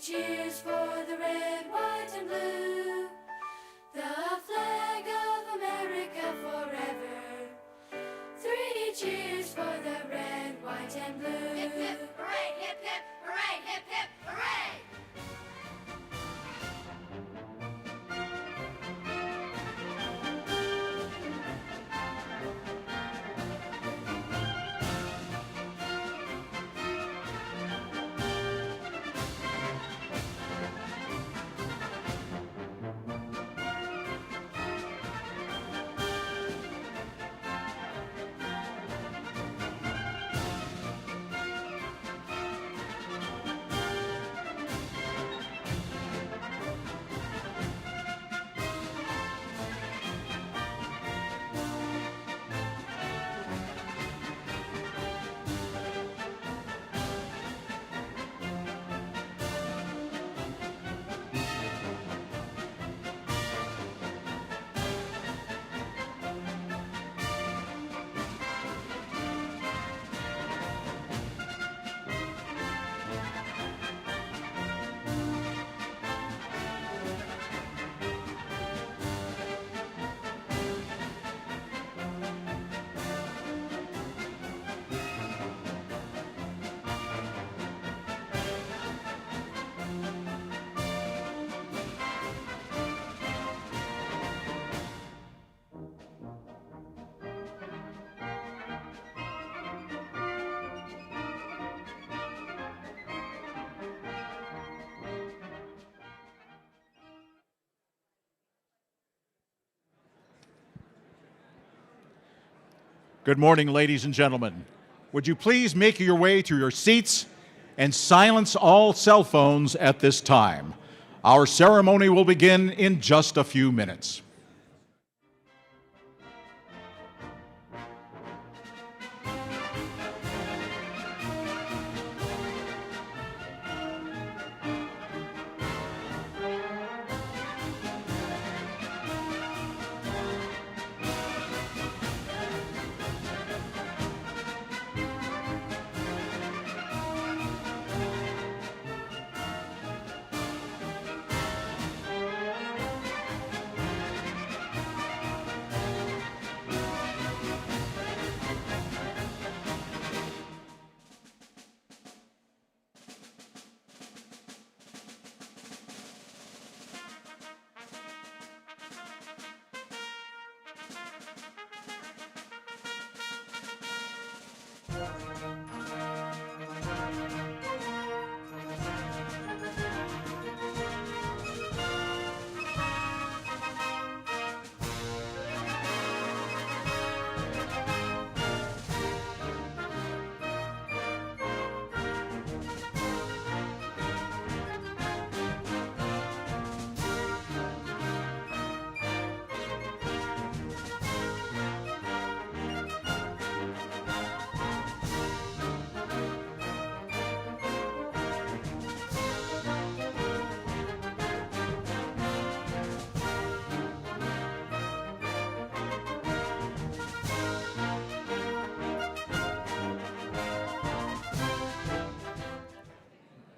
cheers for the red, white, and blue. The flag of America forever. 3 cheers for the red, white, and blue. Hip, hip, hooray, hip, hip, hooray, hip, hip, hooray! Good morning, ladies and gentlemen. Would you please make your way to your seats and silence all cell phones at this time? Our ceremony will begin in just a few minutes.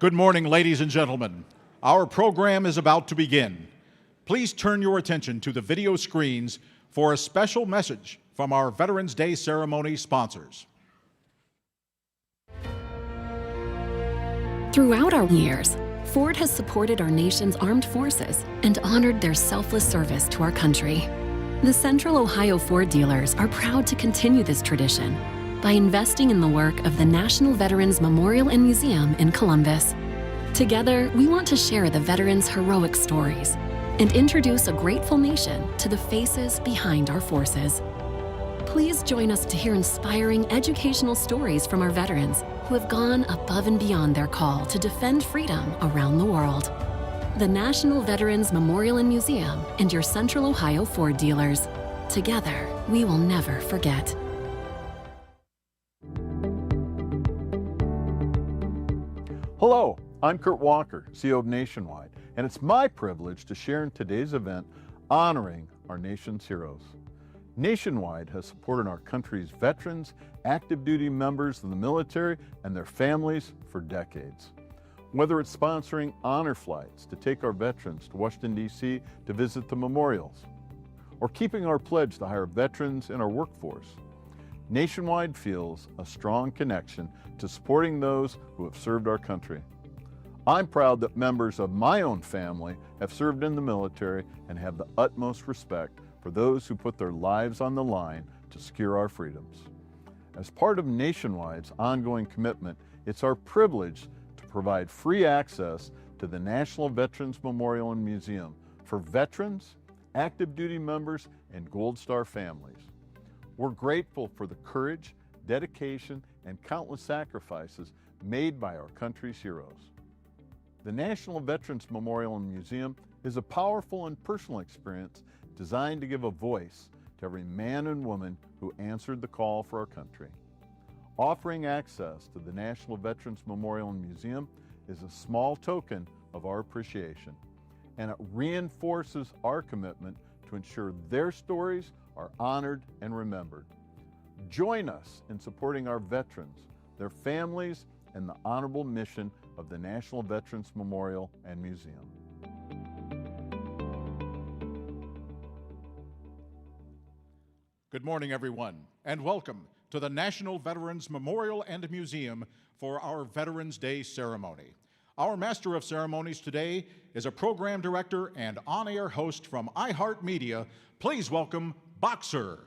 Good morning, ladies and gentlemen. Our program is about to begin. Please turn your attention to the video screens for a special message from our Veterans Day ceremony sponsors. Throughout our years, Ford has supported our nation's armed forces and honored their selfless service to our country. The Central Ohio Ford dealers are proud to continue this tradition by investing in the work of the National Veterans Memorial and Museum in Columbus. Together, we want to share the veterans' heroic stories and introduce a grateful nation to the faces behind our forces. Please join us to hear inspiring educational stories from our veterans who have gone above and beyond their call to defend freedom around the world. The National Veterans Memorial and Museum and your Central Ohio Ford dealers. Together, we will never forget. Hello, I'm Kurt Walker, CEO of Nationwide, and it's my privilege to share in today's event honoring our nation's heroes. Nationwide has supported our country's veterans, active duty members of the military, and their families for decades. Whether it's sponsoring honor flights to take our veterans to Washington, D.C. to visit the memorials, or keeping our pledge to hire veterans in our workforce, Nationwide feels a strong connection to supporting those who have served our country. I'm proud that members of my own family have served in the military and have the utmost respect for those who put their lives on the line to secure our freedoms. As part of Nationwide's ongoing commitment, it's our privilege to provide free access to the National Veterans Memorial and Museum for veterans, active duty members, and Gold Star families. We're grateful for the courage, dedication, and countless sacrifices made by our country's heroes. The National Veterans Memorial and Museum is a powerful and personal experience designed to give a voice to every man and woman who answered the call for our country. Offering access to the National Veterans Memorial and Museum is a small token of our appreciation, and it reinforces our commitment to ensure their stories are honored and remembered. Join us in supporting our veterans, their families, and the honorable mission of the National Veterans Memorial and Museum. Good morning, everyone, and welcome to the National Veterans Memorial and Museum for our Veterans Day ceremony. Our Master of Ceremonies today is a program director and on-air host from iHeartMedia. Please welcome Boxer.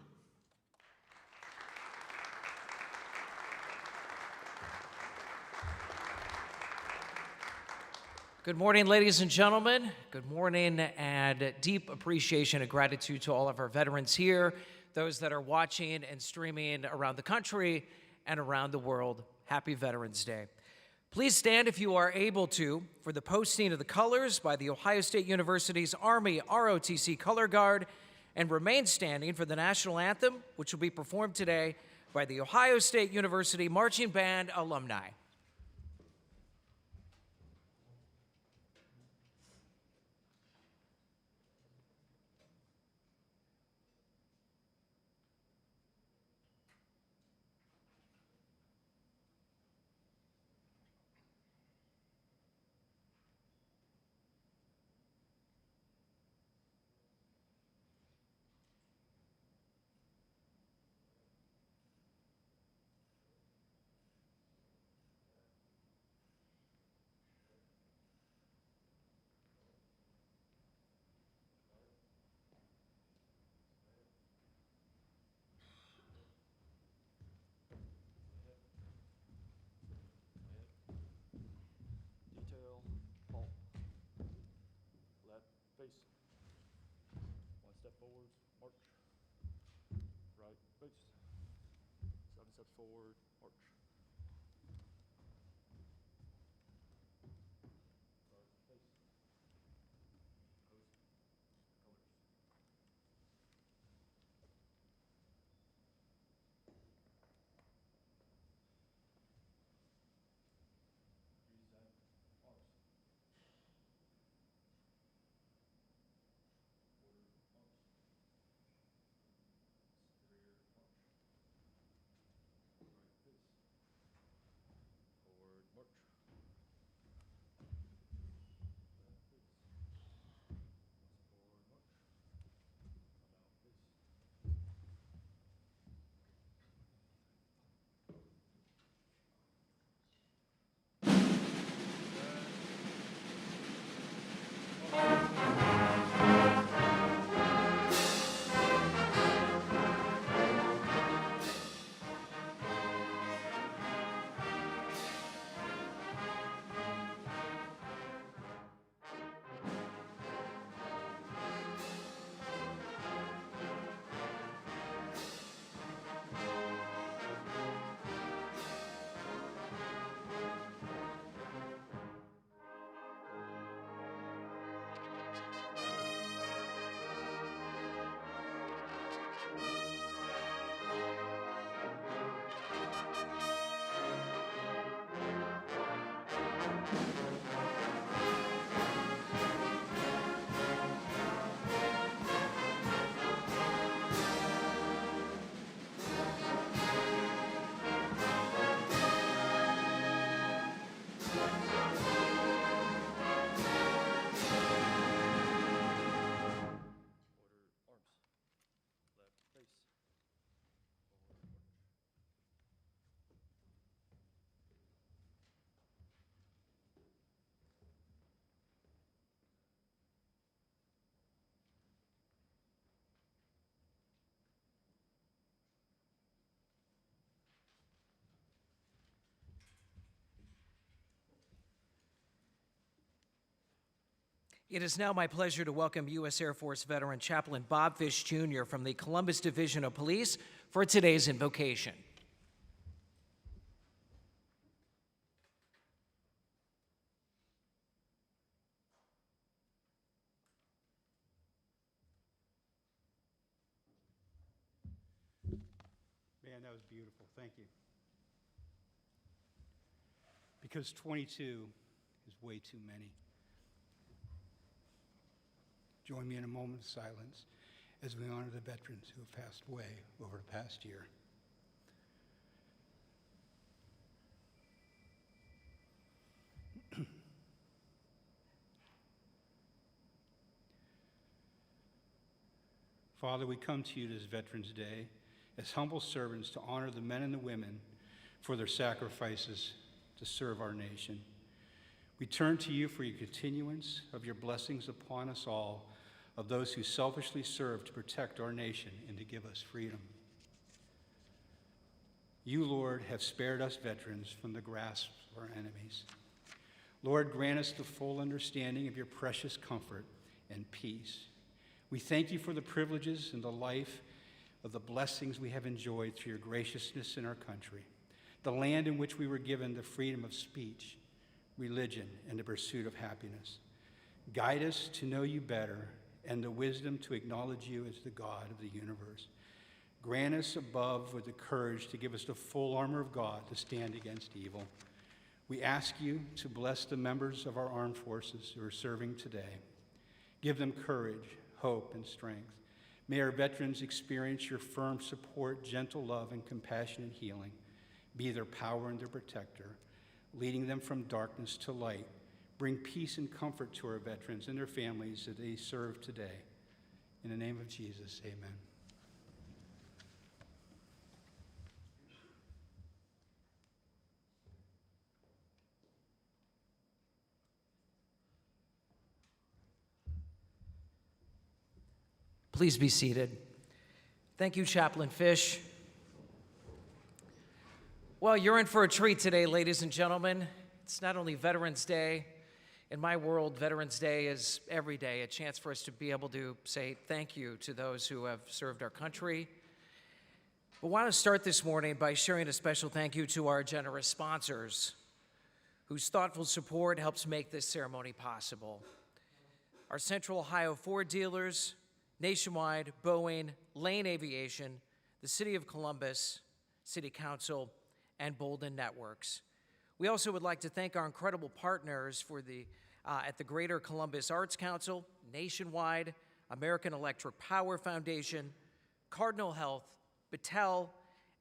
Good morning, ladies and gentlemen. Good morning, and deep appreciation and gratitude to all of our veterans here, those that are watching and streaming around the country and around the world. Happy Veterans Day. Please stand if you are able to for the posting of the colors by the Ohio State University's Army ROTC Color Guard, and remain standing for the national anthem, which will be performed today by the Ohio State University Marching Band alumni. Detail, halt. Left, face. One step forward, march. Right, face. 7 steps forward, march. Right, face. Post, colors. Reset, march. Forward march. Left face. Forward march. About face. It is now my pleasure to welcome U.S. Air Force veteran Chaplain Bob Fish Jr. from the Columbus Division of Police for today's invocation. Man, that was beautiful. Thank you. Because 22 is way too many. Join me in a moment of silence as we honor the veterans who have passed away over the past year. Father, we come to you this Veterans Day as humble servants to honor the men and the women for their sacrifices to serve our nation. We turn to you for your continuance of your blessings upon us all, of those who selfishly serve to protect our nation and to give us freedom. You, Lord, have spared us veterans from the grasp of our enemies. Lord, grant us the full understanding of your precious comfort and peace. We thank you for the privileges and the life of the blessings we have enjoyed through your graciousness in our country, the land in which we were given the freedom of speech, religion, and the pursuit of happiness. Guide us to know you better and the wisdom to acknowledge you as the God of the universe. Grant us above with the courage to give us the full armor of God to stand against evil. We ask you to bless the members of our armed forces who are serving today. Give them courage, hope, and strength. May our veterans experience your firm support, gentle love, and compassionate healing. Be their power and their protector, leading them from darkness to light. Bring peace and comfort to our veterans and their families that they serve today. In the name of Jesus, amen. Please be seated. Thank you, Chaplain Fish. Well, you're in for a treat today, ladies and gentlemen. It's not only Veterans Day. In my world, Veterans Day is every day a chance for us to be able to say thank you to those who have served our country. I want to start this morning by sharing a special thank you to our generous sponsors, whose thoughtful support helps make this ceremony possible. Our Central Ohio Ford dealers, Nationwide, Boeing, Lane Aviation, the City of Columbus, City Council, and Bolden Networks. We also would like to thank our incredible partners at the Greater Columbus Arts Council, Nationwide, American Electric Power Foundation, Cardinal Health, Battelle,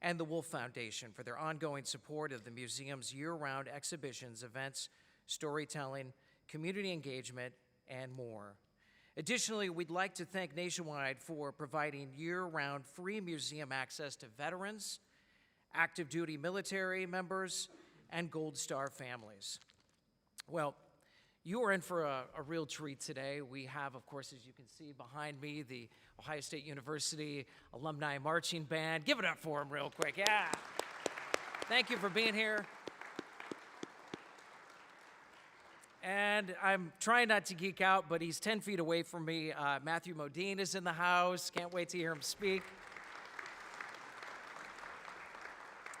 and the Wolf Foundation for their ongoing support of the museum's year-round exhibitions, events, storytelling, community engagement, and more. Additionally, we'd like to thank Nationwide for providing year-round free museum access to veterans, active duty military members, and Gold Star families. Well, you are in for a real treat today. We have, of course, as you can see behind me, the Ohio State University Alumni Marching Band. Give it up for them real quick, yeah. Thank you for being here. And I'm trying not to geek out, but he's 10 feet away from me. Matthew Modine is in the house. Can't wait to hear him speak.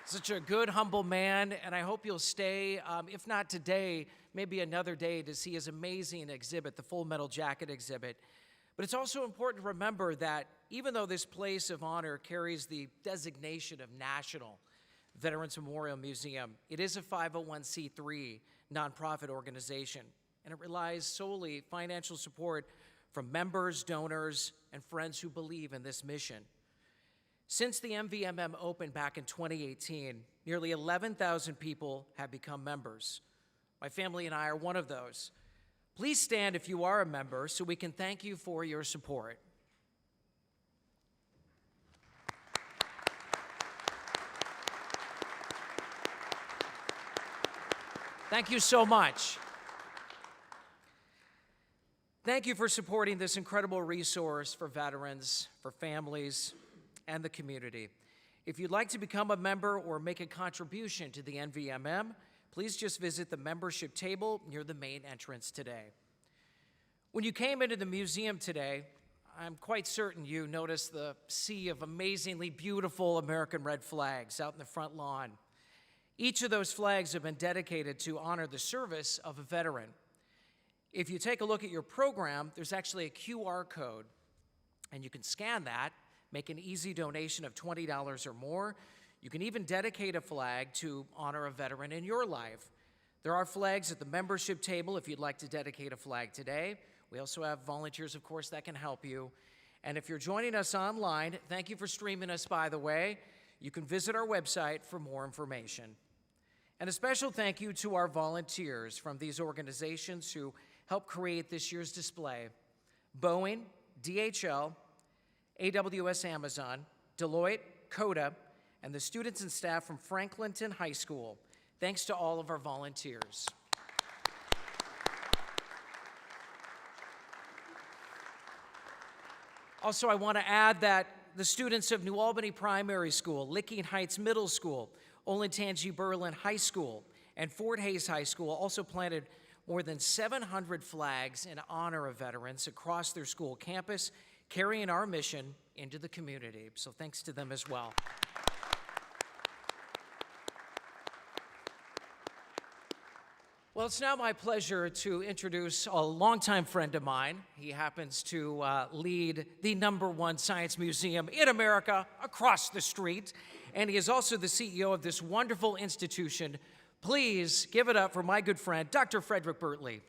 Such a good, humble man, and I hope you'll stay, if not today, maybe another day to see his amazing exhibit, the Full Metal Jacket exhibit. But it's also important to remember that even though this place of honor carries the designation of National Veterans Memorial Museum, it is a 501c3 nonprofit organization, and it relies solely financial support from members, donors, and friends who believe in this mission. Since the NVMM opened back in 2018, nearly 11,000 people have become members. My family and I are one of those. Please stand if you are a member so we can thank you for your support. Thank you so much. Thank you for supporting this incredible resource for veterans, for families, and the community. If you'd like to become a member or make a contribution to the NVMM, please just visit the membership table near the main entrance today. When you came into the museum today, I'm quite certain you noticed the sea of amazingly beautiful American red flags out in the front lawn. Each of those flags have been dedicated to honor the service of a veteran. If you take a look at your program, there's actually a QR code, and you can scan that, make an easy donation of $20 or more. You can even dedicate a flag to honor a veteran in your life. There are flags at the membership table if you'd like to dedicate a flag today. We also have volunteers, of course, that can help you. And if you're joining us online, thank you for streaming us, by the way. You can visit our website for more information. And a special thank you to our volunteers from these organizations who helped create this year's display: Boeing, DHL, AWS Amazon, Deloitte, CODA, and the students and staff from Franklinton High School. Thanks to all of our volunteers. Also, I want to add that the students of New Albany Primary School, Licking Heights Middle School, Olentangy Berlin High School, and Fort Hays High School also planted more than 700 flags in honor of veterans across their school campus, carrying our mission into the community. So thanks to them as well. Well, it's now my pleasure to introduce a longtime friend of mine. He happens to lead the #1 science museum in America across the street, and he is also the CEO of this wonderful institution. Please give it up for my good friend, Dr. Frederick Bertley.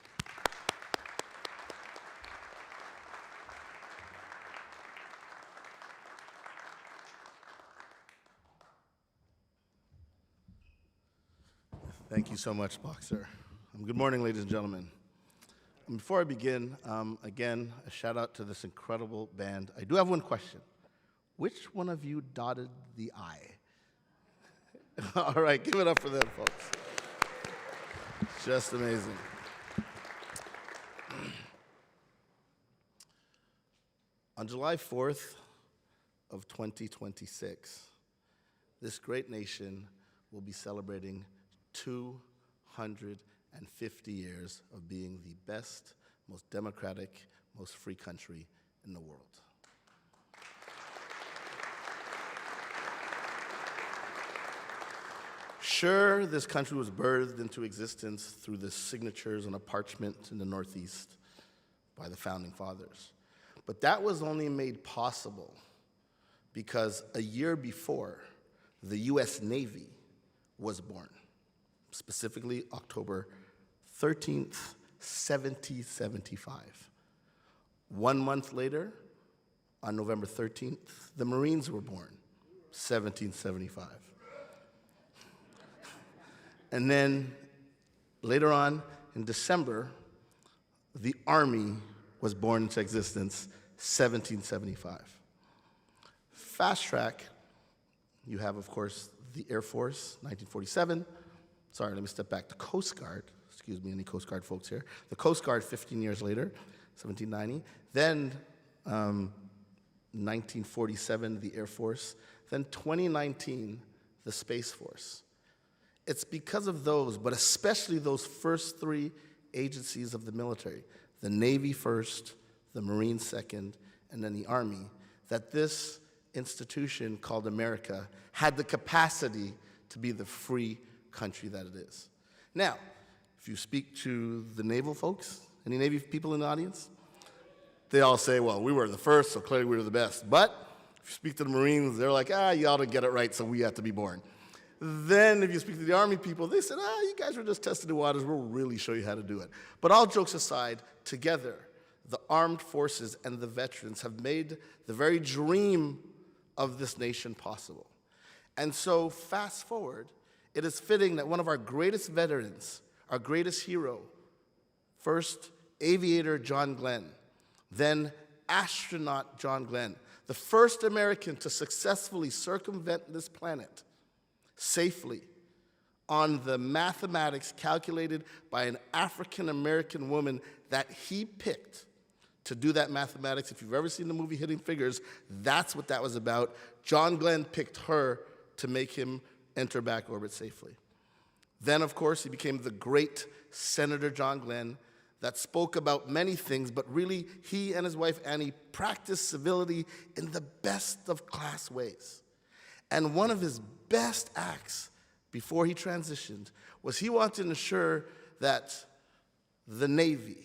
Thank you so much, Boxer. Good morning, ladies and gentlemen. Before I begin, again, a shout out to this incredible band. I do have one question. Which one of you dotted the I? All right, give it up for them, folks. Just amazing. On July 4th of 2026, this great nation will be celebrating 250 years of being the best, most democratic, most free country in the world. Sure, this country was birthed into existence through the signatures on a parchment in the Northeast by the founding fathers. But that was only made possible because a year before, the U.S. Navy was born, specifically October 13th, 1775. 1 month later, on November 13th, the Marines were born, 1775. And then later on, in December, the Army was born into existence, 1775. Fast track, you have, of course, the Air Force, 1947. Sorry, let me step back. The Coast Guard, excuse me, any Coast Guard folks here. The Coast Guard, 15 years later, 1790. Then 1947, the Air Force. Then 2019, the Space Force. It's because of those, but especially those first three agencies of the military, the Navy first, the Marines second, and then the Army, that this institution called America had the capacity to be the free country that it is. Now, if you speak to the naval folks, any Navy people in the audience, they all say, well, we were the first, so clearly we were the best. But if you speak to the Marines, they're like, you ought to get it right, so we have to be born. Then if you speak to the Army people, they said, you guys were just testing the waters, we'll really show you how to do it. But all jokes aside, together, the armed forces and the veterans have made the very dream of this nation possible. And so fast forward, it is fitting that one of our greatest veterans, our greatest hero, first aviator John Glenn, then astronaut John Glenn, the first American to successfully circumvent this planet safely on the mathematics calculated by an African-American woman that he picked to do that mathematics. If you've ever seen the movie Hidden Figures, that's what that was about. John Glenn picked her to make him enter back orbit safely. Then, of course, he became the great Senator John Glenn, that spoke about many things, but really he and his wife Annie practiced civility in the best of class ways. And one of his best acts before he transitioned was he wanted to ensure that the Navy,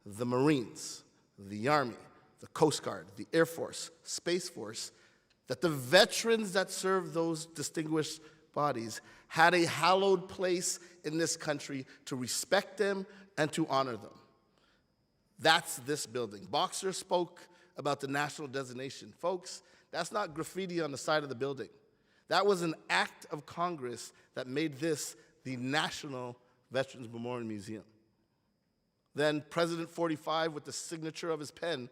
the Marines, the Army, the Coast Guard, the Air Force, Space Force, that the veterans that served those distinguished bodies had a hallowed place in this country to respect them and to honor them. That's this building. Boxer spoke about the national designation. Folks, that's not graffiti on the side of the building. That was an act of Congress that made this the National Veterans Memorial Museum. Then President 45, with the signature of his pen,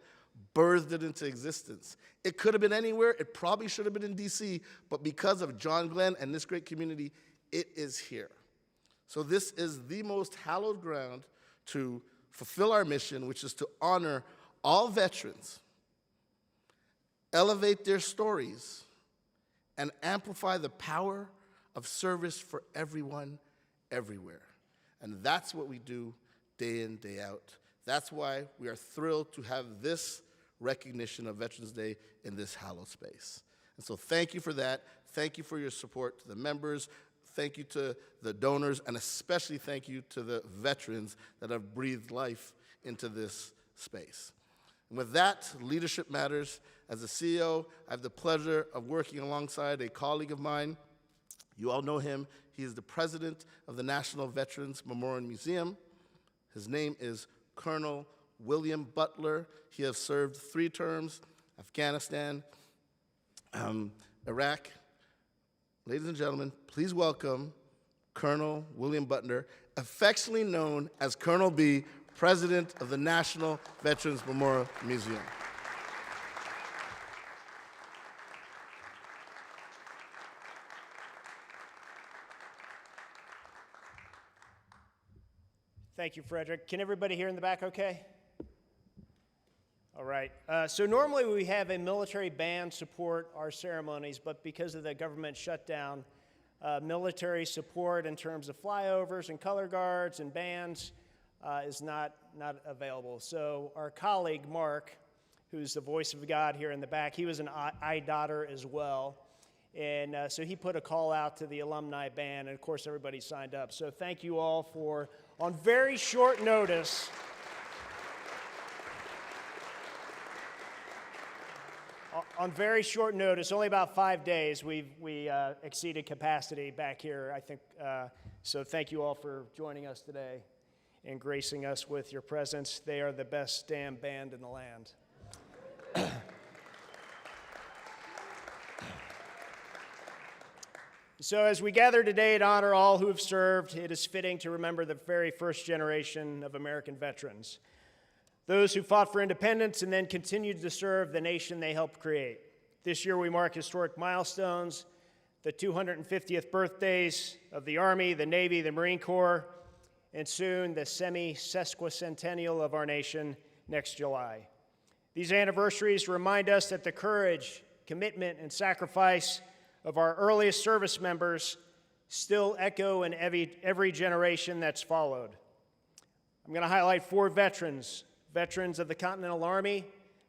birthed it into existence. It could have been anywhere. It probably should have been in D.C., but because of John Glenn and this great community, it is here. So this is the most hallowed ground to fulfill our mission, which is to honor all veterans, elevate their stories, and amplify the power of service for everyone, everywhere. And that's what we do day in, day out. That's why we are thrilled to have this recognition of Veterans Day in this hallowed space. And so thank you for that. Thank you for your support to the members. Thank you to the donors, and especially thank you to the veterans that have breathed life into this space. And with that, leadership matters. As a CEO, I have the pleasure of working alongside a colleague of mine. You all know him. He is the president of the National Veterans Memorial Museum. His name is Colonel William Butler. He has served 3 terms, Afghanistan, Iraq. Ladies and gentlemen, please welcome Colonel William Butler, affectionately known as Colonel B, President of the National Veterans Memorial Museum. Thank you, Frederick. Can everybody hear in the back okay? All right. So normally we have a military band support our ceremonies, but because of the government shutdown, military support in terms of flyovers and color guards and bands is not available. So our colleague, Mark, who's the voice of God here in the back, he was an IDOTer as well. And so he put a call out to the alumni band, and of course everybody signed up. So thank you all for, on very short notice, only about 5 days, we exceeded capacity back here, I think. So thank you all for joining us today and gracing us with your presence. They are the best damn band in the land. So as we gather today to honor all who have served, it is fitting to remember the very first generation of American veterans, those who fought for independence and then continued to serve the nation they helped create. This year we mark historic milestones, the 250th birthdays of the Army, the Navy, the Marine Corps, and soon the semi-sesquicentennial of our nation next July. These anniversaries remind us that the courage, commitment, and sacrifice of our earliest service members still echo in every generation that's followed. I'm going to highlight 4 veterans of the Continental Army,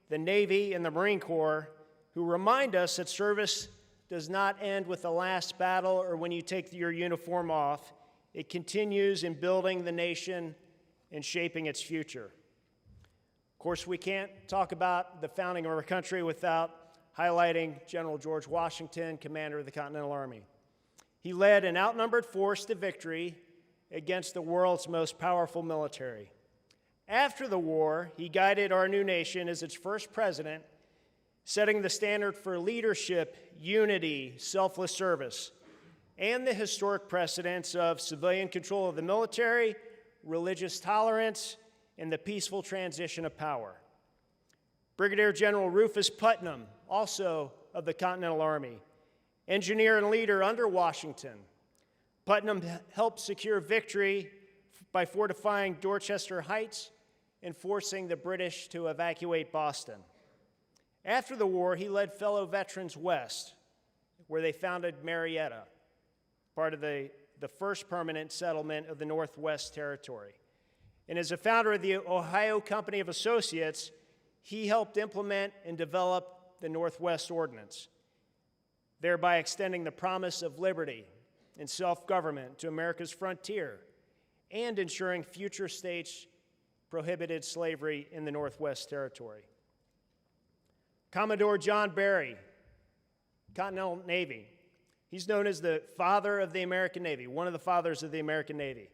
the Navy, and the Marine Corps, who remind us that service does not end with the last battle or when you take your uniform off. It continues in building the nation and shaping its future. Of course, we can't talk about the founding of our country without highlighting General George Washington, commander of the Continental Army. He led an outnumbered force to victory against the world's most powerful military. After the war, he guided our new nation as its first president, setting the standard for leadership, unity, selfless service, and the historic precedents of civilian control of the military, religious tolerance, and the peaceful transition of power. Brigadier General Rufus Putnam, also of the Continental Army, engineer and leader under Washington. Putnam helped secure victory by fortifying Dorchester Heights and forcing the British to evacuate Boston. After the war, he led fellow veterans west, where they founded Marietta, part of the first permanent settlement of the Northwest Territory. And as a founder of the Ohio Company of Associates, he helped implement and develop the Northwest Ordinance, thereby extending the promise of liberty and self-government to America's frontier and ensuring future states prohibited slavery in the Northwest Territory. Commodore John Barry, Continental Navy. He's known as the father of the American Navy, one of the fathers of the American Navy.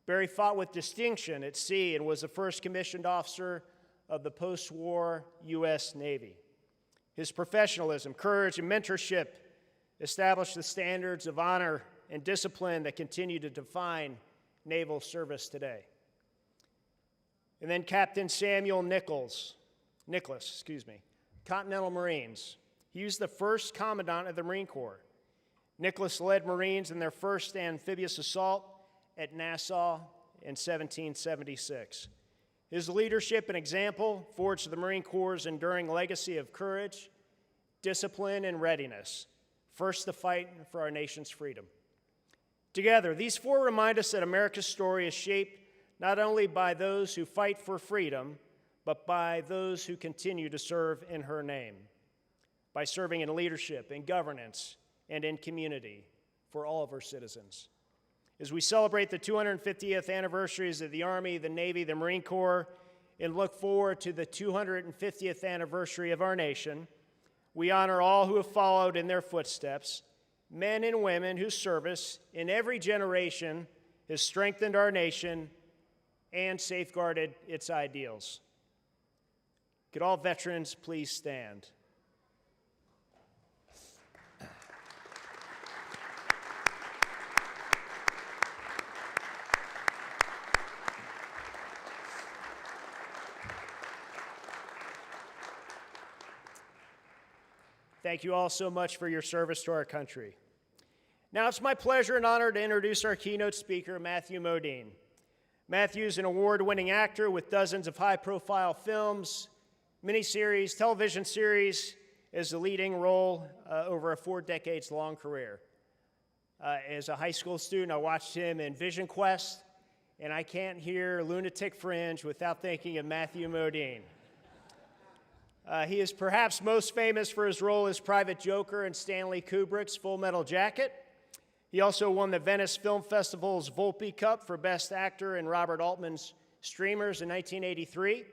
Barry fought with distinction at sea and was the first commissioned officer of the post-war U.S. Navy. His professionalism, courage, and mentorship established the standards of honor and discipline that continue to define naval service today. And then Captain Samuel Nicholas, Continental Marines. He was the first commandant of the Marine Corps. Nicholas led Marines in their first amphibious assault at Nassau in 1776. His leadership and example forged the Marine Corps' enduring legacy of courage, discipline, and readiness, first to fight for our nation's freedom. Together, these four remind us that America's story is shaped not only by those who fight for freedom, but by those who continue to serve in her name, by serving in leadership, in governance, and in community for all of our citizens. As we celebrate the 250th anniversaries of the Army, the Navy, the Marine Corps, and look forward to the 250th anniversary of our nation, we honor all who have followed in their footsteps, men and women whose service in every generation has strengthened our nation and safeguarded its ideals. Could all veterans please stand? Thank you all so much for your service to our country. Now it's my pleasure and honor to introduce our keynote speaker, Matthew Modine. Matthew is an award-winning actor with dozens of high-profile films, miniseries, television series as the leading role over a 4 decades-long career. As a high school student, I watched him in Vision Quest, and I can't hear Lunatic Fringe without thinking of Matthew Modine. He is perhaps most famous for his role as Private Joker in Stanley Kubrick's Full Metal Jacket. He also won the Venice Film Festival's Volpe Cup for Best Actor in Robert Altman's Streamers in 1983.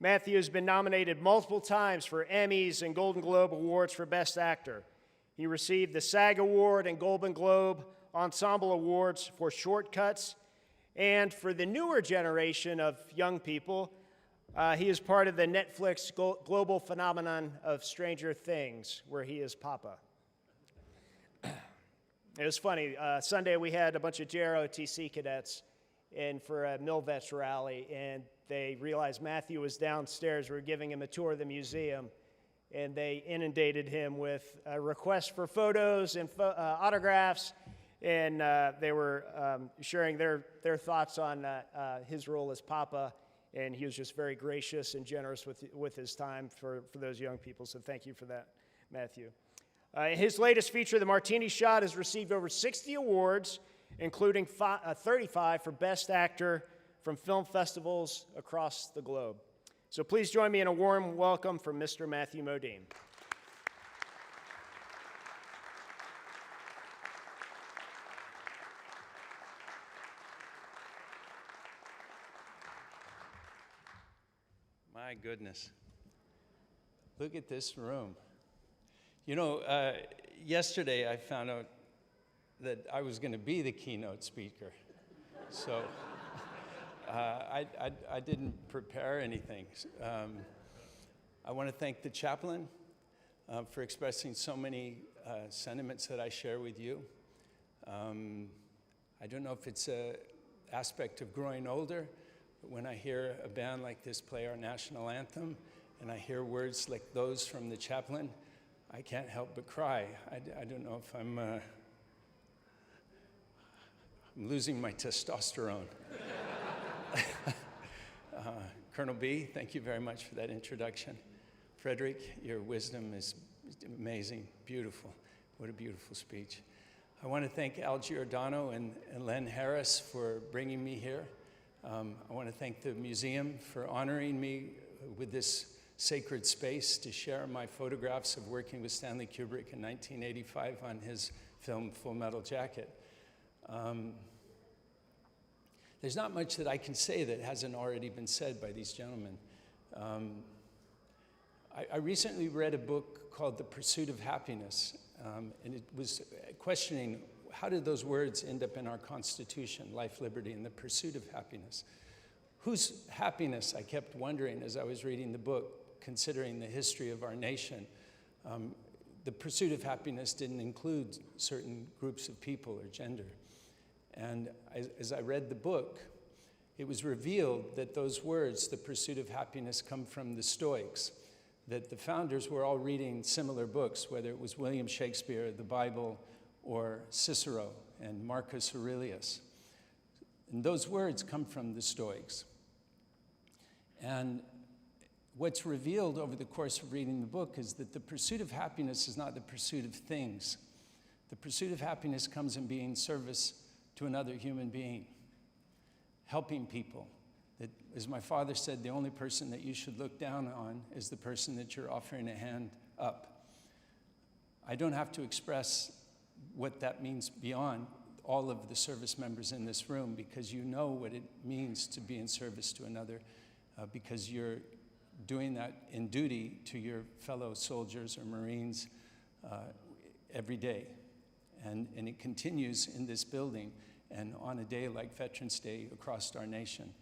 Matthew has been nominated multiple times for Emmys and Golden Globe Awards for Best Actor. He received the SAG Award and Golden Globe Ensemble Awards for Short Cuts. And for the newer generation of young people, he is part of the Netflix global phenomenon of Stranger Things, where he is Papa. It was funny. Sunday we had a bunch of JROTC cadets in for a MilVets rally, and they realized Matthew was downstairs. We were giving him a tour of the museum, and they inundated him with requests for photos and autographs, and they were sharing their thoughts on his role as Papa. And he was just very gracious and generous with his time for those young people. So thank you for that, Matthew. His latest feature, The Martini Shot, has received over 60 awards, including 35 for Best Actor from film festivals across the globe. So please join me in a warm welcome for Mr. Matthew Modine. My goodness. Look at this room. You know, yesterday I found out that I was going to be the keynote speaker. So I didn't prepare anything. I want to thank the chaplain for expressing so many sentiments that I share with you. I don't know if it's an aspect of growing older, but when I hear a band like this play our national anthem, and I hear words like those from the chaplain, I can't help but cry. I don't know if I'm losing my testosterone. Colonel B, thank you very much for that introduction. Frederick, your wisdom is amazing, beautiful. What a beautiful speech. I want to thank Al Giordano and Len Harris for bringing me here. I want to thank the museum for honoring me with this sacred space to share my photographs of working with Stanley Kubrick in 1985 on his film Full Metal Jacket. There's not much that I can say that hasn't already been said by these gentlemen. I recently read a book called The Pursuit of Happiness, and it was questioning how did those words end up in our Constitution, life, liberty, and the pursuit of happiness. Whose happiness, I kept wondering as I was reading the book, considering the history of our nation. The pursuit of happiness didn't include certain groups of people or gender. And as I read the book, it was revealed that those words, the pursuit of happiness, come from the Stoics, that the founders were all reading similar books, whether it was William Shakespeare, the Bible, or Cicero and Marcus Aurelius. And those words come from the Stoics. And what's revealed over the course of reading the book is that the pursuit of happiness is not the pursuit of things. The pursuit of happiness comes in being service to another human being, helping people. That, as my father said, the only person that you should look down on is the person that you're offering a hand up. I don't have to express what that means beyond all of the service members in this room, because you know what it means to be in service to another, because you're doing that in duty to your fellow soldiers or Marines every day. And it continues in this building and on a day like Veterans Day across our nation.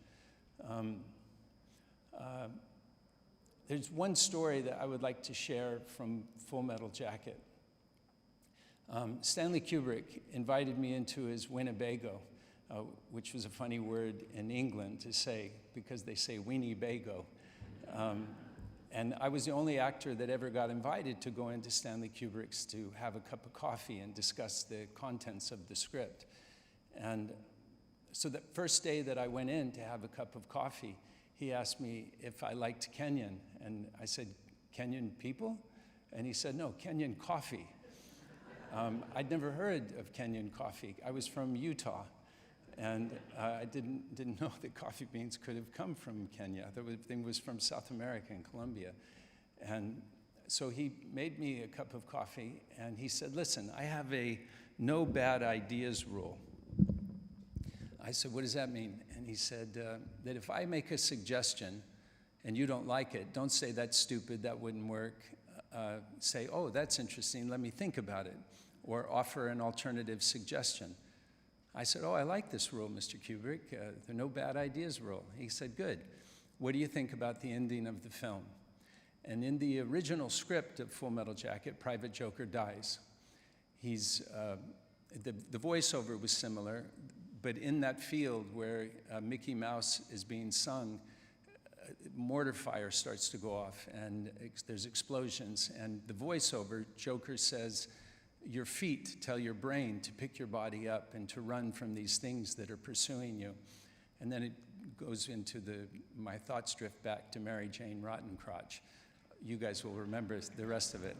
There's one story that I would like to share from Full Metal Jacket. Stanley Kubrick invited me into his Winnebago, which was a funny word in England to say, because they say Winnie-Bago. And I was the only actor that ever got invited to go into Stanley Kubrick's to have a cup of coffee and discuss the contents of the script. And so the first day that I went in to have a cup of coffee, he asked me if I liked Kenyan. And I said, Kenyan people? And he said, no, Kenyan coffee. I'd never heard of Kenyan coffee. I was from Utah. And I didn't know that coffee beans could have come from Kenya. The thing was from South America and Colombia. And so he made me a cup of coffee, and he said, listen, I have a no bad ideas rule. I said, what does that mean? And he said that if I make a suggestion and you don't like it, don't say that's stupid, that wouldn't work. Say, oh, that's interesting, let me think about it. Or offer an alternative suggestion. I said, oh, I like this rule, Mr. Kubrick, the no bad ideas rule. He said, good. What do you think about the ending of the film? And in the original script of Full Metal Jacket, Private Joker dies. The voiceover was similar, but in that field where Mickey Mouse is being sung, mortar fire starts to go off, and there's explosions. And the voiceover, Joker says, your feet tell your brain to pick your body up and to run from these things that are pursuing you. And then it goes into my thoughts drift back to Mary Jane Rottencrotch. You guys will remember the rest of it.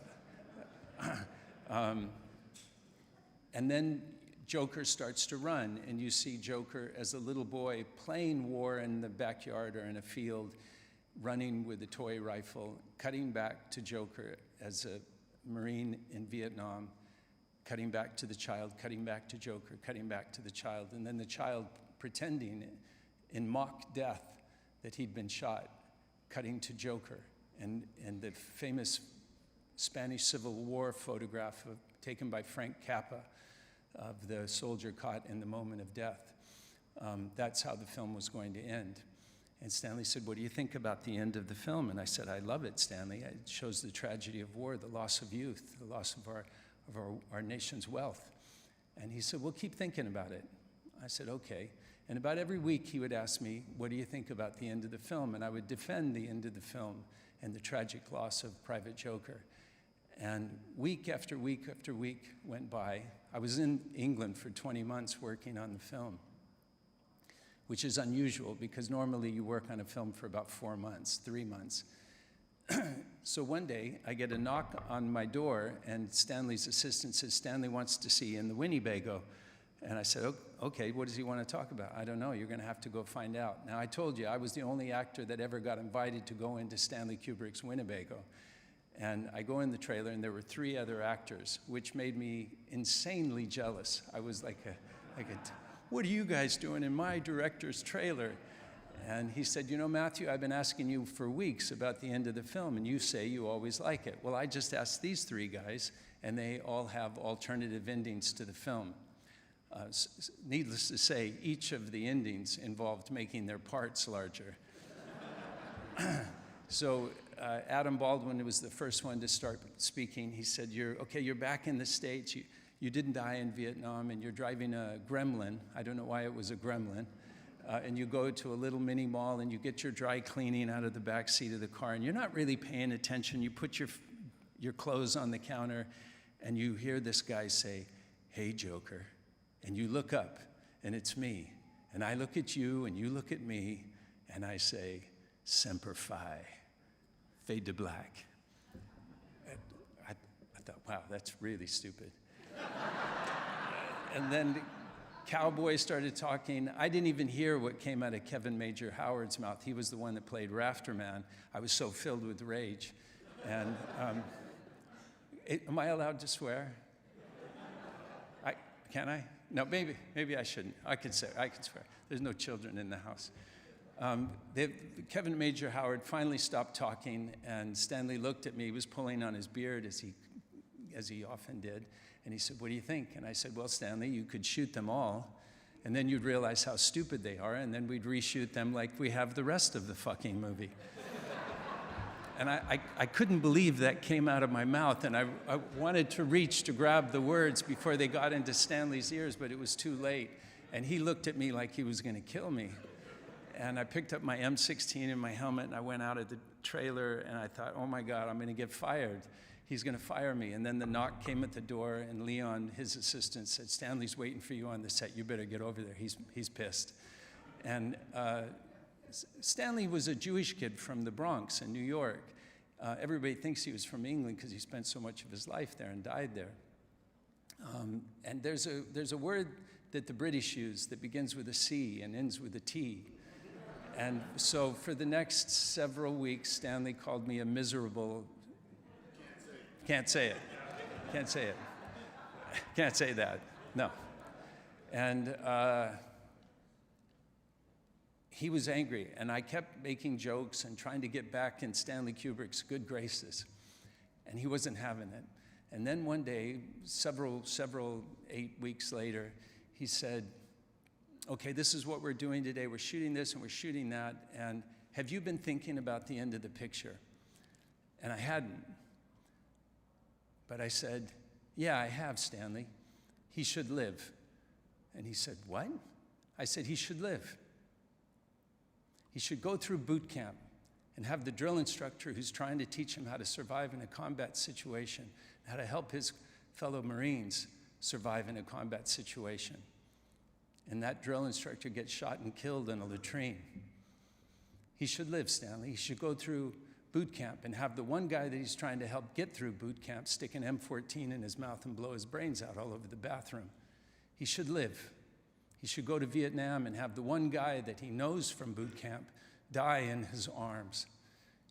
And then Joker starts to run, and you see Joker as a little boy playing war in the backyard or in a field, running with a toy rifle, cutting back to Joker as a Marine in Vietnam, cutting back to the child, cutting back to Joker, cutting back to the child, and then the child pretending in mock death that he'd been shot, cutting to Joker, and the famous Spanish Civil War photograph taken by Frank Capra of the soldier caught in the moment of death. That's how the film was going to end. And Stanley said, what do you think about the end of the film? And I said, I love it, Stanley. It shows the tragedy of war, the loss of youth, the loss of our nation's wealth. And he said, well, keep thinking about it. I said, okay. And about every week he would ask me, what do you think about the end of the film? And I would defend the end of the film and the tragic loss of Private Joker. And week after week after week went by. I was in England for 20 months working on the film, which is unusual because normally you work on a film for about 4 months, 3 months. So one day I get a knock on my door, and Stanley's assistant says, Stanley wants to see you in the Winnebago. And I said, okay, what does he want to talk about? I don't know, you're going to have to go find out. Now, I told you, I was the only actor that ever got invited to go into Stanley Kubrick's Winnebago. And I go in the trailer, and there were 3 other actors, which made me insanely jealous. I was like, what are you guys doing in my director's trailer? And he said, you know, Matthew, I've been asking you for weeks about the end of the film, and you say you always like it. Well, I just asked these 3 guys, and they all have alternative endings to the film. Needless to say, each of the endings involved making their parts larger. So Adam Baldwin was the first one to start speaking. He said, you're back in the States. You didn't die in Vietnam, and you're driving a Gremlin. I don't know why it was a Gremlin. And you go to a little mini mall, and you get your dry cleaning out of the back seat of the car, and you're not really paying attention. You put your clothes on the counter, and you hear this guy say, "Hey, Joker." And you look up, and it's me. And I look at you, and you look at me, and I say, "Semper Fi." Fade to black. I thought, wow, that's really stupid. And then the cowboy started talking. I didn't even hear what came out of Kevin Major Howard's mouth. He was the one that played Rafterman. I was so filled with rage. And am I allowed to swear? Can I? No, maybe I shouldn't. I can swear. There's no children in the house. Kevin Major Howard finally stopped talking, and Stanley looked at me. He was pulling on his beard, as he often did, and he said, "What do you think?" And I said, "Well, Stanley, you could shoot them all, and then you'd realize how stupid they are, and then we'd reshoot them like we have the rest of the fucking movie." And I couldn't believe that came out of my mouth, and I wanted to reach to grab the words before they got into Stanley's ears, but it was too late. And he looked at me like he was going to kill me. And I picked up my M16 and my helmet, and I went out of the trailer, and I thought, oh my God, I'm going to get fired. He's going to fire me. And then the knock came at the door, and Leon, his assistant, said, "Stanley's waiting for you on the set. You better get over there. He's pissed." And Stanley was a Jewish kid from the Bronx in New York. Everybody thinks he was from England because he spent so much of his life there and died there. And there's a word that the British use that begins with a C and ends with a T. And so for the next several weeks, Stanley called me a miserable... Can't say it. Can't say it. Can't say that. No. And he was angry, and I kept making jokes and trying to get back in Stanley Kubrick's good graces, and he wasn't having it. And then one day, several 8 weeks later, he said, "Okay, this is what we're doing today. We're shooting this and we're shooting that, and have you been thinking about the end of the picture?" And I hadn't. But I said, "Yeah, I have, Stanley. He should live." And he said, "What?" I said, "He should live. He should go through boot camp and have the drill instructor who's trying to teach him how to survive in a combat situation, how to help his fellow Marines survive in a combat situation. And that drill instructor gets shot and killed in a latrine. He should live, Stanley. He should go through boot camp and have the one guy that he's trying to help get through boot camp stick an M14 in his mouth and blow his brains out all over the bathroom. He should live. He should go to Vietnam and have the one guy that he knows from boot camp die in his arms.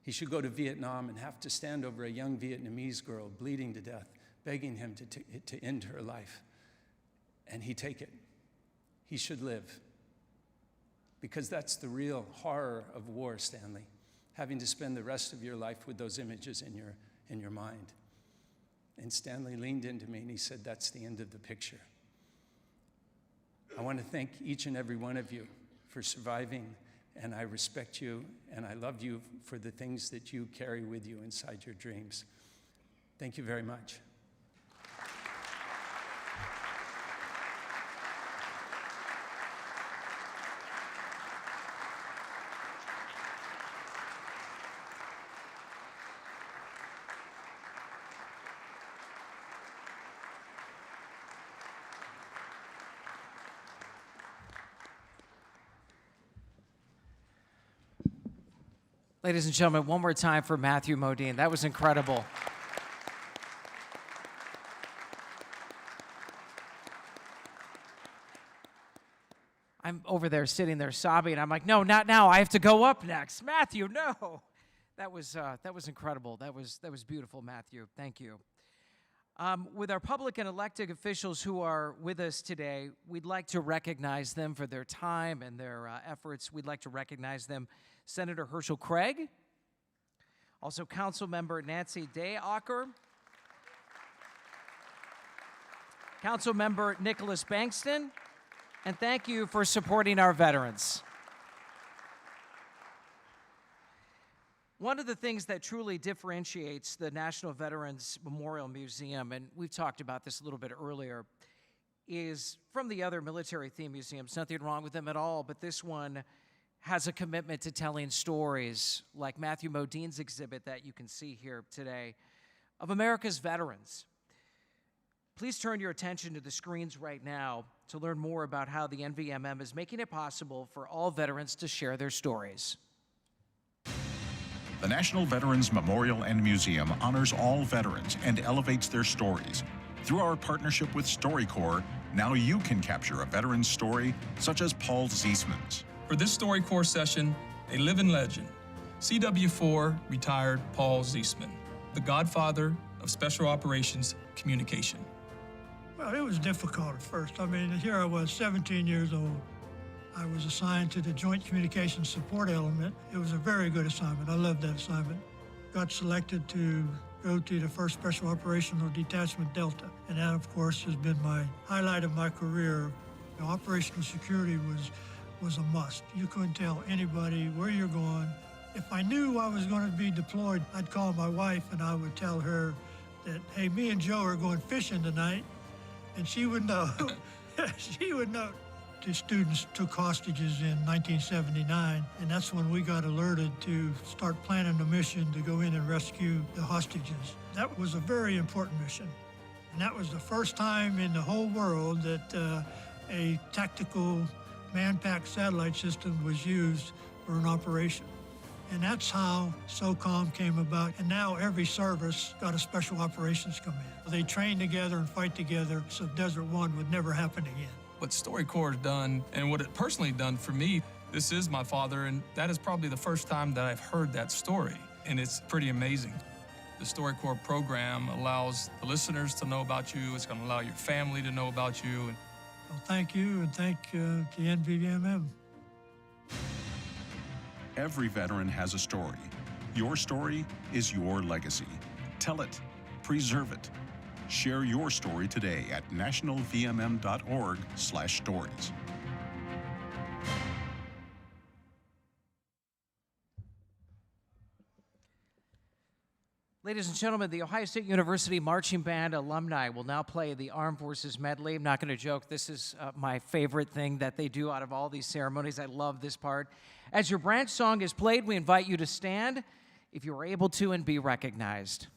He should go to Vietnam and have to stand over a young Vietnamese girl bleeding to death, begging him to end her life. And he take it. He should live. Because that's the real horror of war, Stanley, having to spend the rest of your life with those images in your mind." And Stanley leaned into me and he said, "That's the end of the picture." I want to thank each and every one of you for surviving, and I respect you, and I love you for the things that you carry with you inside your dreams. Thank you very much. Ladies and gentlemen, one more time for Matthew Modine. That was incredible. I'm over there sitting there sobbing. I'm like, no, not now. I have to go up next. Matthew, no. That was incredible. That was beautiful, Matthew. Thank you. With our public and elected officials who are with us today, we'd like to recognize them for their time and their efforts. We'd like to recognize them. Senator Herschel Craig, also Council Member Nancy Dayacker, Council Member Nicholas Bankston, and thank you for supporting our veterans. One of the things that truly differentiates the National Veterans Memorial Museum, and we've talked about this a little bit earlier, is from the other military-themed museums. Nothing wrong with them at all, but this one has a commitment to telling stories, like Matthew Modine's exhibit that you can see here today, of America's veterans. Please turn your attention to the screens right now to learn more about how the NVMM is making it possible for all veterans to share their stories. The National Veterans Memorial and Museum honors all veterans and elevates their stories. Through our partnership with StoryCorps, now you can capture a veteran's story, such as Paul Ziesman's. For this StoryCorps session, a living legend, CW4 retired Paul Ziesman, the godfather of Special Operations Communication. Well, it was difficult at first. I mean, here I was, 17 years old. I was assigned to the Joint Communications Support Element. It was a very good assignment. I loved that assignment. Got selected to go to the 1st Special Operational Detachment Delta. And that, of course, has been my highlight of my career. You know, operational security was a must. You couldn't tell anybody where you're going. If I knew I was going to be deployed, I'd call my wife and I would tell her that, hey, me and Joe are going fishing tonight. And she would know. She would know. The students took hostages in 1979, and that's when we got alerted to start planning a mission to go in and rescue the hostages. That was a very important mission. And that was the first time in the whole world that a tactical man-packed satellite system was used for an operation. And that's how SOCOM came about. And now every service got a special operations command. They train together and fight together, so Desert One would never happen again. What StoryCorps has done, and what it personally done for me, this is my father, and that is probably the first time that I've heard that story, and it's pretty amazing. The StoryCorps program allows the listeners to know about you. It's going to allow your family to know about you. Well, thank you, and thank the NVMM. Every veteran has a story. Your story is your legacy. Tell it, preserve it. Share your story today at nationalvmm.org/stories. Ladies and gentlemen, the Ohio State University Marching Band alumni will now play the Armed Forces Medley. I'm not going to joke. This is my favorite thing that they do out of all these ceremonies. I love this part. As your branch song is played, we invite you to stand if you are able to and be recognized.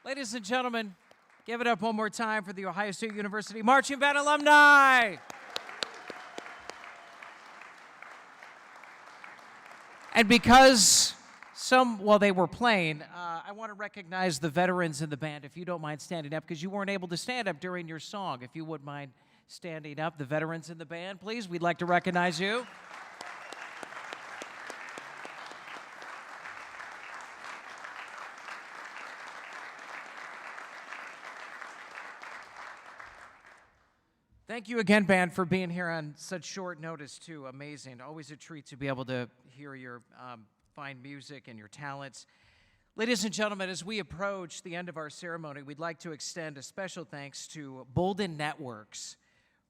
Ladies and gentlemen, give it up one more time for the Ohio State University Marching Band alumni. And because while they were playing, I want to recognize the veterans in the band, if you don't mind standing up, because you weren't able to stand up during your song. If you wouldn't mind standing up, the veterans in the band, please, we'd like to recognize you. Thank you again, band, for being here on such short notice, too. Amazing. Always a treat to be able to hear your fine music and your talents. Ladies and gentlemen, as we approach the end of our ceremony, we'd like to extend a special thanks to Bolden Networks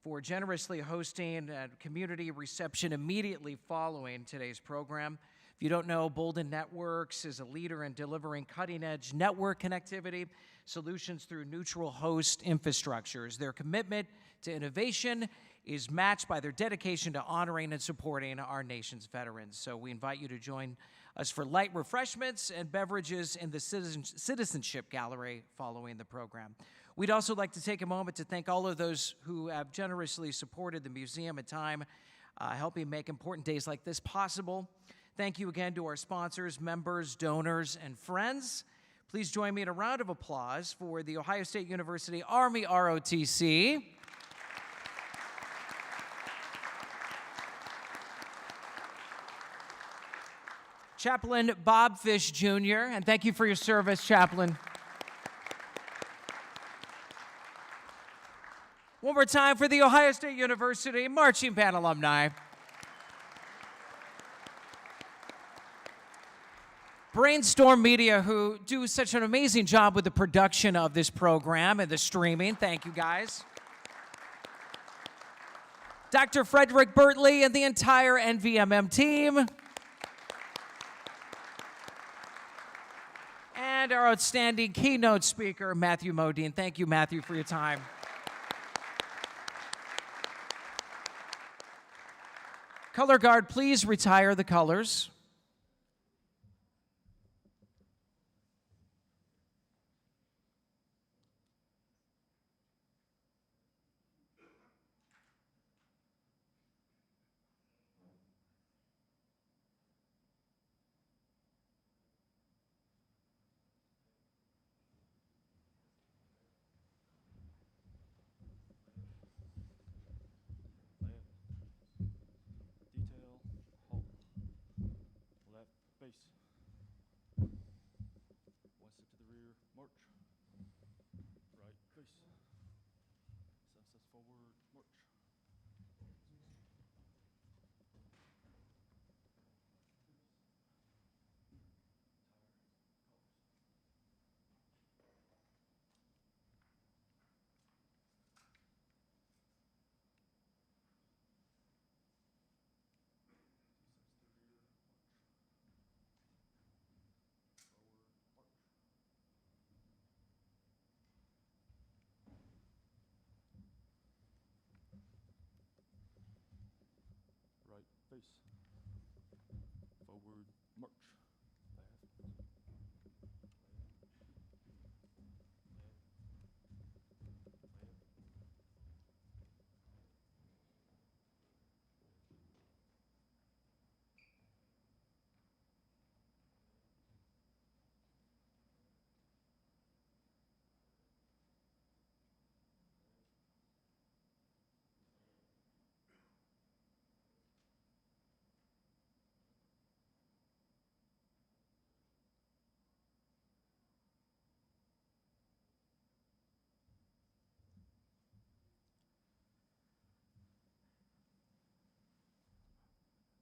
for generously hosting a community reception immediately following today's program. If you don't know, Bolden Networks is a leader in delivering cutting-edge network connectivity solutions through neutral host infrastructures. Their commitment to innovation is matched by their dedication to honoring and supporting our nation's veterans. So we invite you to join us for light refreshments and beverages in the Citizenship Gallery following the program. We'd also like to take a moment to thank all of those who have generously supported the museum at time, helping make important days like this possible. Thank you again to our sponsors, members, donors, and friends. Please join me in a round of applause for the Ohio State University Army ROTC. Chaplain Bob Fish Jr., and thank you for your service, Chaplain. One more time for the Ohio State University Marching Band alumni. Brainstorm Media, who do such an amazing job with the production of this program and the streaming. Thank you, guys. Dr. Frederick Bertley and the entire NVMM team. And our outstanding keynote speaker, Matthew Modine. Thank you, Matthew, for your time. Color guard, please retire the colors. Face. Forward, march.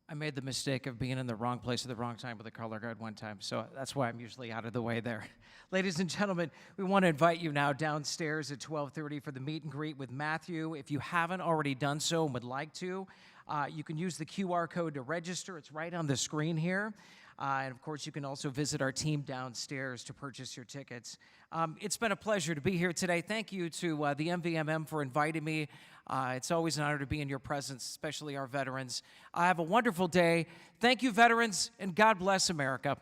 I made the mistake of being in the wrong place at the wrong time with a color guard one time, so that's why I'm usually out of the way there. Ladies and gentlemen, we want to invite you now downstairs at 12:30 for the meet and greet with Matthew. If you haven't already done so and would like to, you can use the QR code to register. It's right on the screen here. And of course, you can also visit our team downstairs to purchase your tickets. It's been a pleasure to be here today. Thank you to the NVMM for inviting me. It's always an honor to be in your presence, especially our veterans. Have a wonderful day. Thank you, veterans, and God bless America.